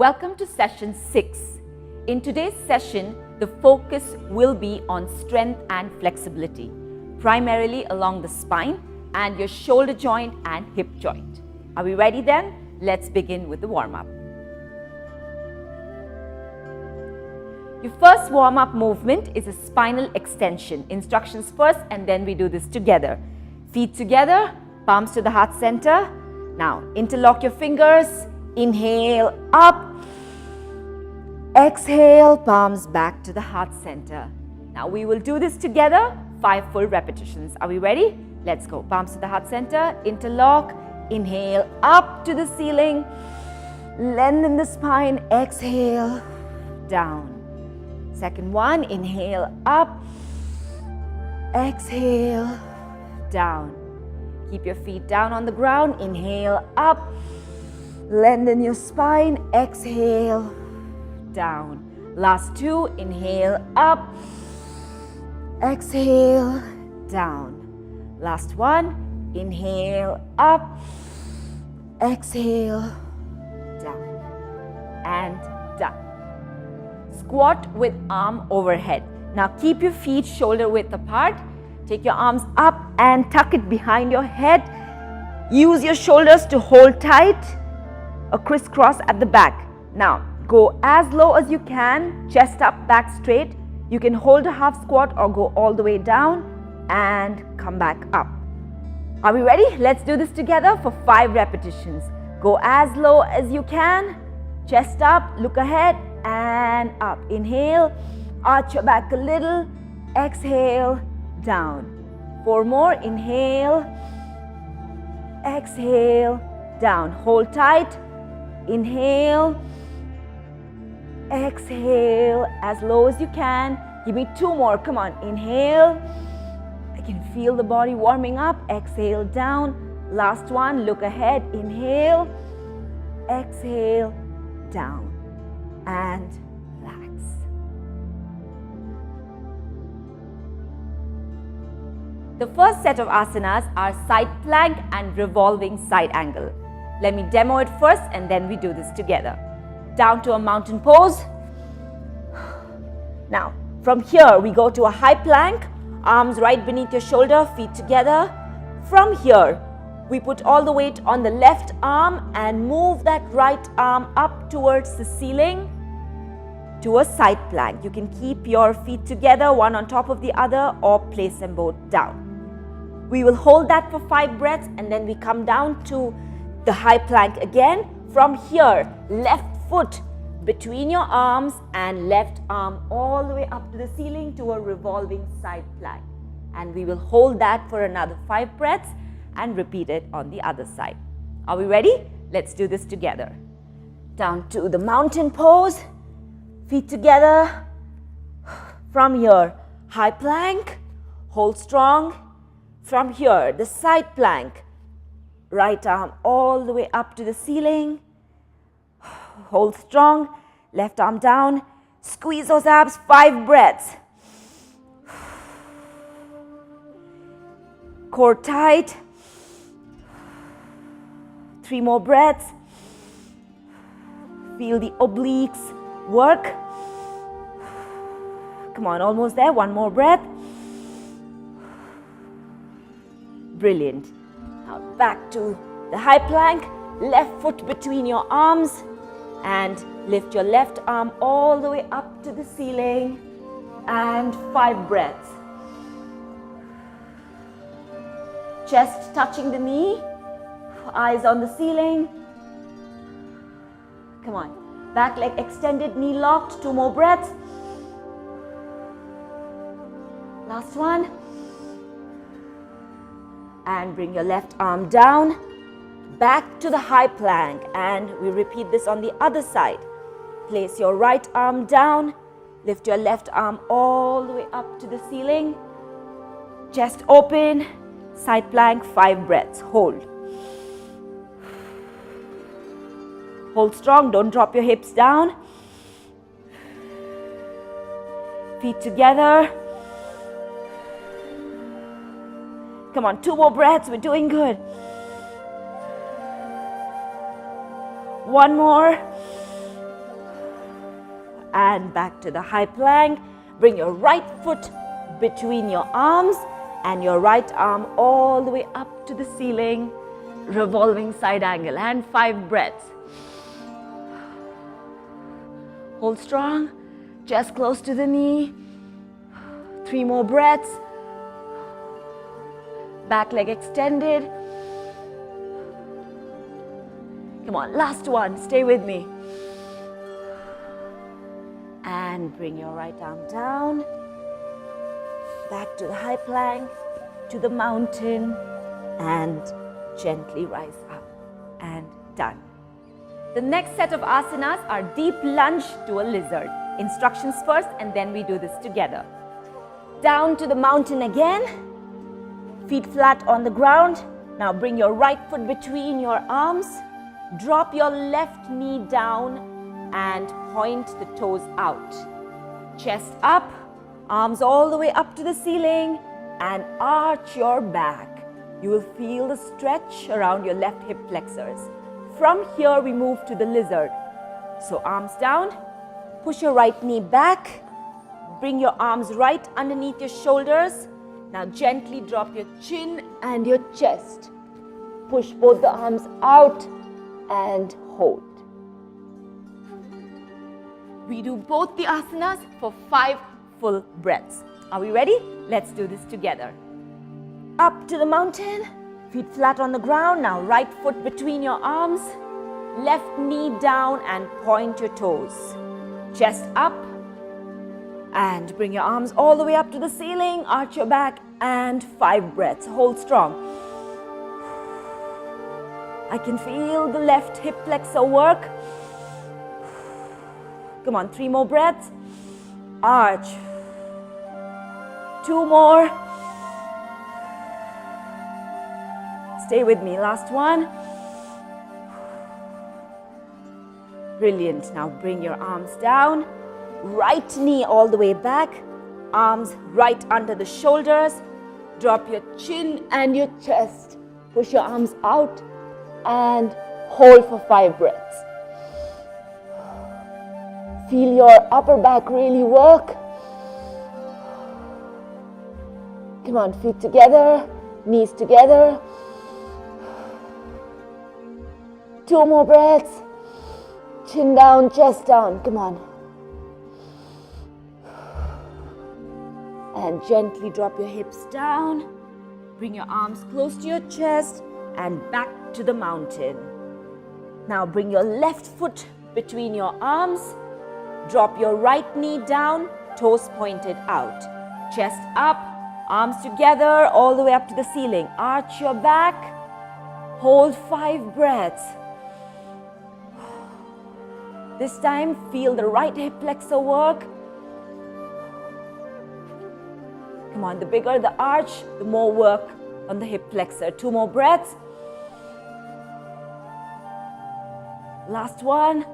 Welcome to session 6. In today's session, the focus will be on strength and flexibility, primarily along the spine and your shoulder joint and hip joint. Are we ready then? Let's begin with the warm-up. Your first warm-up movement is a spinal extension. Instructions first and then we do this together. Feet together, palms to the heart center. Now interlock your fingers, inhale up, exhale, palms back to the heart center. Now we will do this together, 5 full repetitions. Are we ready? Let's go. Palms to the heart center, interlock, inhale up to the ceiling, lengthen the spine, exhale, down. Second one, inhale up, exhale, down. Keep your feet down on the ground, inhale up, lengthen your spine, exhale, down. Last 2, inhale up, exhale, down. Last 1, inhale up, exhale, down, and done. Squat with arm overhead. Now keep your feet shoulder width apart. Take your arms up and tuck it behind your head. Use your shoulders to hold tight, a crisscross at the back. Now go as low as you can, chest up, back straight. You can hold a half squat or go all the way down and come back up. Are we ready? Let's do this together for 5 repetitions. Go as low as you can, chest up, look ahead and up. Inhale, arch your back a little, exhale, down. 4 more, inhale, exhale, down. Hold tight, inhale, exhale, as low as you can. Give me 2 more, come on, inhale. I can feel the body warming up, exhale, down. Last one, look ahead, inhale, exhale, down, and relax. The first set of asanas are side plank and revolving side angle. Let me demo it first and then we do this together. Down to a mountain pose. Now, from here we go to a high plank, arms right beneath your shoulder, feet together. From here, we put all the weight on the left arm and move that right arm up towards the ceiling to a side plank. You can keep your feet together, one on top of the other, or place them both down. We will hold that for 5 breaths and then we come down to the high plank again. From here, left foot between your arms and left arm all the way up to the ceiling to a revolving side plank. And we will hold that for another 5 breaths and repeat it on the other side. Are we ready? Let's do this together. Down to the mountain pose, feet together. From here, high plank, hold strong. From here, the side plank, right arm all the way up to the ceiling. Hold strong, left arm down. Squeeze those abs, 5 breaths. Core tight. 3 more breaths. Feel the obliques work. Come on, almost there. 1 more breath. Brilliant. Now back to the high plank. Left foot between your arms and lift your left arm all the way up to the ceiling and 5 breaths. Chest touching the knee, eyes on the ceiling. Come on, back leg extended, knee locked, 2 more breaths. Last one. And bring your left arm down, back to the high plank, and we repeat this on the other side. Place your right arm down, lift your left arm all the way up to the ceiling. Chest open, side plank, 5 breaths. Hold. Hold strong, don't drop your hips down. Feet together. Come on, 2 more breaths, we're doing good. 1 more. and back to the high plank. Bring your right foot between your arms and your right arm all the way up to the ceiling. Revolving side angle and 5 breaths. Hold strong, chest close to the knee. 3 more breaths. Back leg extended. Come on, last one, stay with me. And bring your right arm down. Back to the high plank, to the mountain, and gently rise up, and done. The next set of asanas are deep lunge to a lizard. Instructions first, and then we do this together. Down to the mountain again, feet flat on the ground. Now bring your right foot between your arms, drop your left knee down and point the toes out. Chest up, arms all the way up to the ceiling, and arch your back. You will feel the stretch around your left hip flexors. From here, we move to the lizard. So arms down, push your right knee back, bring your arms right underneath your shoulders. Now gently drop your chin and your chest. Push both the arms out and hold. We do both the asanas for 5 full breaths. Are we ready? Let's do this together. Up to the mountain, feet flat on the ground. Now right foot between your arms, left knee down and point your toes. Chest up and bring your arms all the way up to the ceiling. Arch your back and 5 breaths. Hold strong. I can feel the left hip flexor work. Come on, 3 more breaths. Arch. 2 more. Stay with me, last one. Brilliant. Now bring your arms down. Right knee all the way back. Arms right under the shoulders. Drop your chin and your chest. Push your arms out and hold for 5 breaths. Feel your upper back really work. Come on, feet together, knees together. 2 more breaths. Chin down, chest down. Come on. And gently drop your hips down. Bring your arms close to your chest and back to the mountain. Now bring your left foot between your arms. Drop your right knee down, toes pointed out. Chest up, arms together all the way up to the ceiling. Arch your back. Hold 5 breaths. This time, feel the right hip flexor work. Come on, the bigger the arch, the more work on the hip flexor. 2 more breaths. Last one.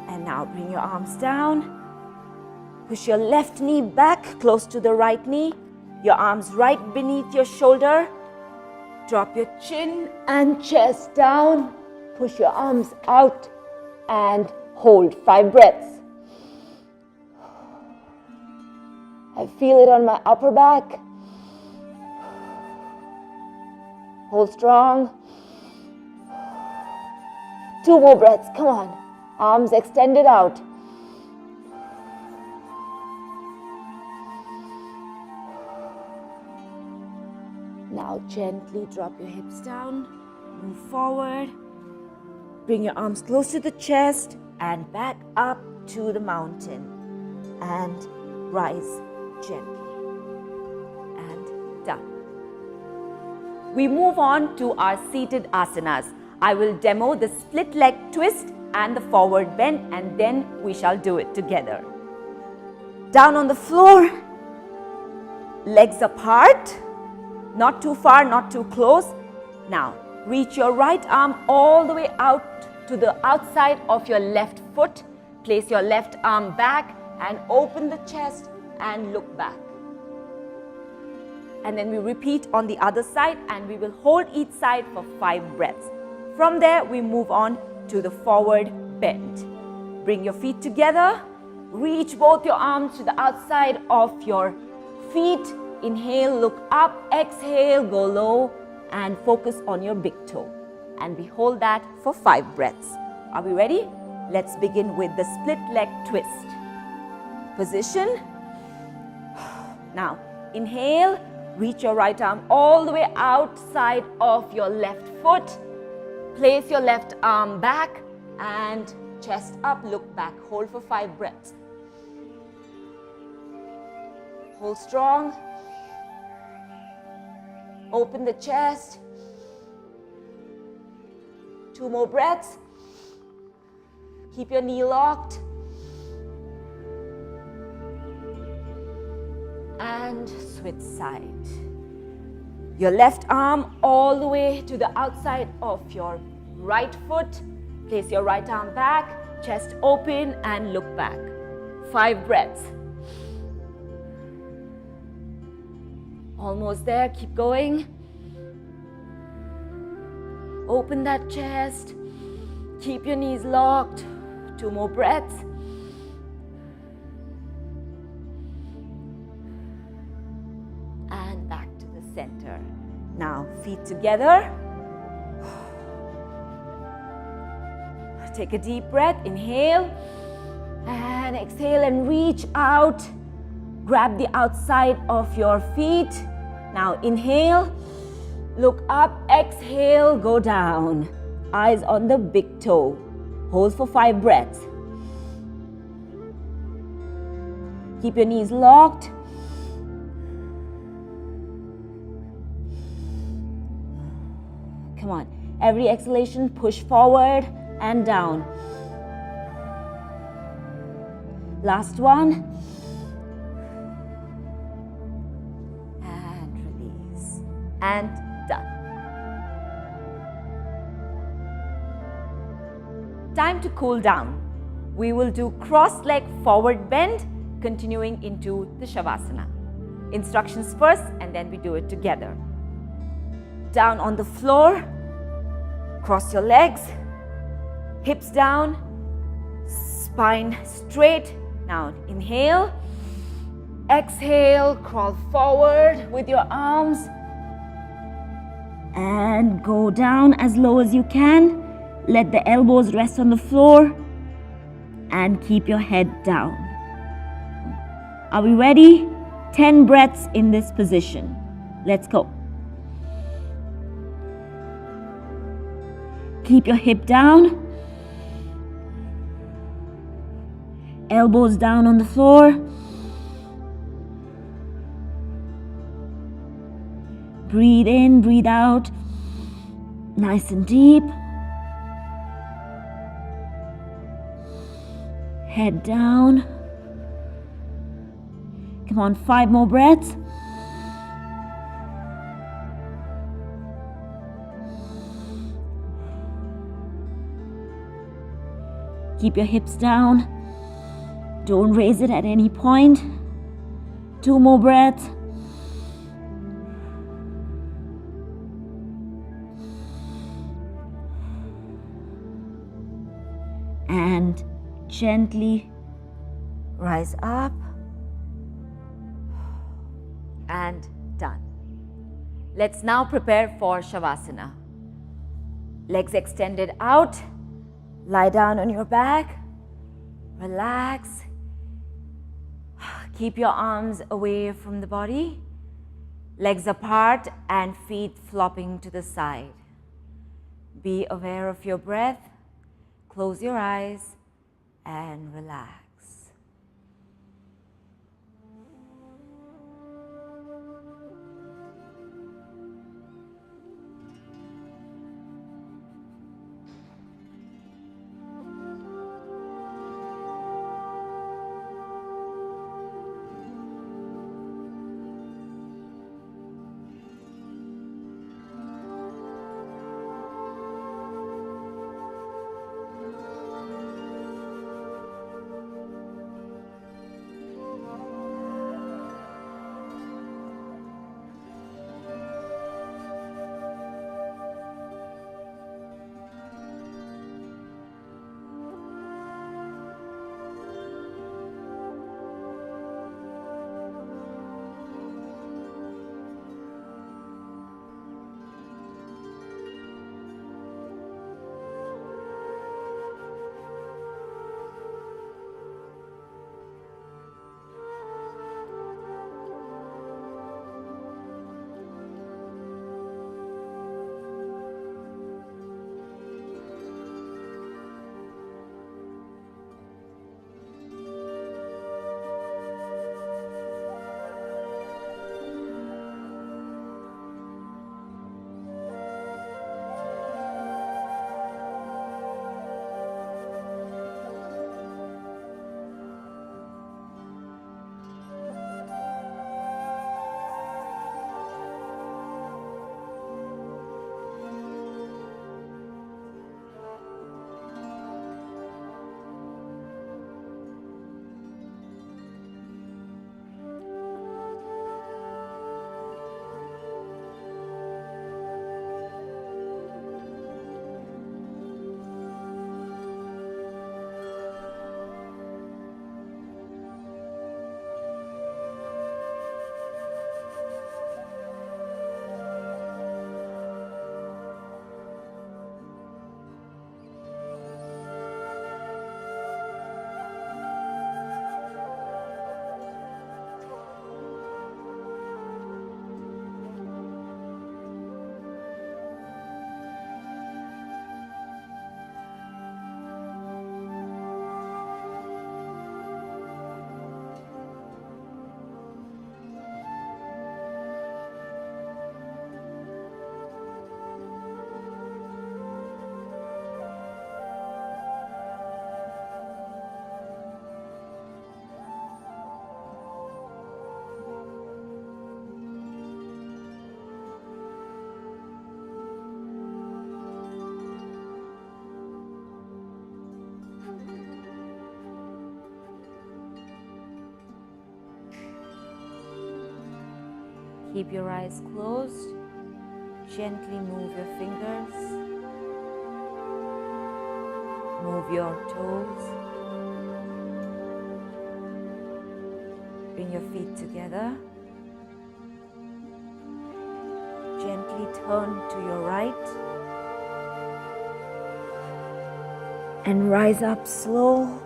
And now bring your arms down. Push your left knee back close to the right knee. Your arms right beneath your shoulder. Drop your chin and chest down. Push your arms out and hold 5 breaths. I feel it on my upper back. Hold strong. 2 more breaths, come on. Arms extended out. Now gently drop your hips down, move forward. Bring your arms close to the chest and back up to the mountain. And rise gently. And done. We move on to our seated asanas. I will demo the split leg twist and the forward bend, and then we shall do it together. Down on the floor, legs apart, not too far, not too close. Now, reach your right arm all the way out to the outside of your left foot. Place your left arm back and open the chest and look back. And then we repeat on the other side, and we will hold each side for 5 breaths. From there, we move on to the forward bend. Bring your feet together. Reach both your arms to the outside of your feet. Inhale, look up. Exhale, go low and focus on your big toe. And we hold that for 5 breaths. Are we ready? Let's begin with the split leg twist. Position. Now, inhale, reach your right arm all the way outside of your left foot. Place your left arm back and chest up, look back. Hold for 5 breaths. Hold strong. Open the chest. 2 more breaths. Keep your knee locked. And switch side. Your left arm all the way to the outside of your right foot. Place your right arm back, chest open and look back. 5 breaths. Almost there, keep going. Open that chest. Keep your knees locked. 2 more breaths. And back to the center. Now, feet together. Take a deep breath. Inhale. And exhale and reach out. Grab the outside of your feet. Now, inhale. Look up. Exhale. Go down. Eyes on the big toe. Hold for 5 breaths. Keep your knees locked. Come on. Every exhalation, push forward and down. Last one. And release. And done. Time to cool down. We will do cross-leg forward bend, continuing into the Shavasana. Instructions first, and then we do it together. Down on the floor, cross your legs, hips down, spine straight. Now inhale, exhale, crawl forward with your arms and go down as low as you can. Let the elbows rest on the floor and keep your head down. Are we ready? 10 breaths in this position. Let's go. Keep your hip down. Elbows down on the floor. Breathe in, breathe out. Nice and deep. Head down. Come on, 5 more breaths. Keep your hips down. Don't raise it at any point. 2 more breaths. And gently rise up. And done. Let's now prepare for Shavasana. Legs extended out. Lie down on your back. Relax. Keep your arms away from the body. Legs apart and feet flopping to the side. Be aware of your breath. Close your eyes and relax. Keep your eyes closed. Gently move your fingers. Move your toes. Bring your feet together. Gently turn to your right. And rise up slow.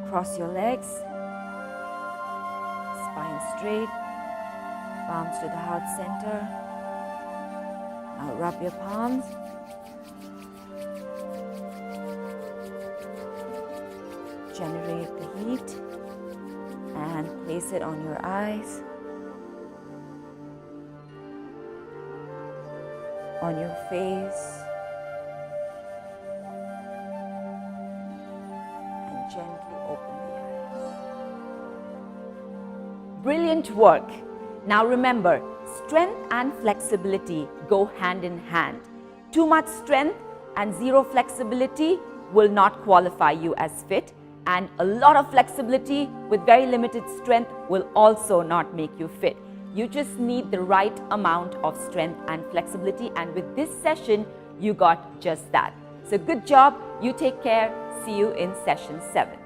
Cross your legs. Spine straight. Palms to the heart center. Now rub your palms. Generate the heat and place it on your eyes, on your face, and gently open the eyes. Brilliant work! Now remember, strength and flexibility go hand in hand. Too much strength and zero flexibility will not qualify you as fit. And a lot of flexibility with very limited strength will also not make you fit. You just need the right amount of strength and flexibility, and with this session, you got just that. So good job, you take care, see you in session 7.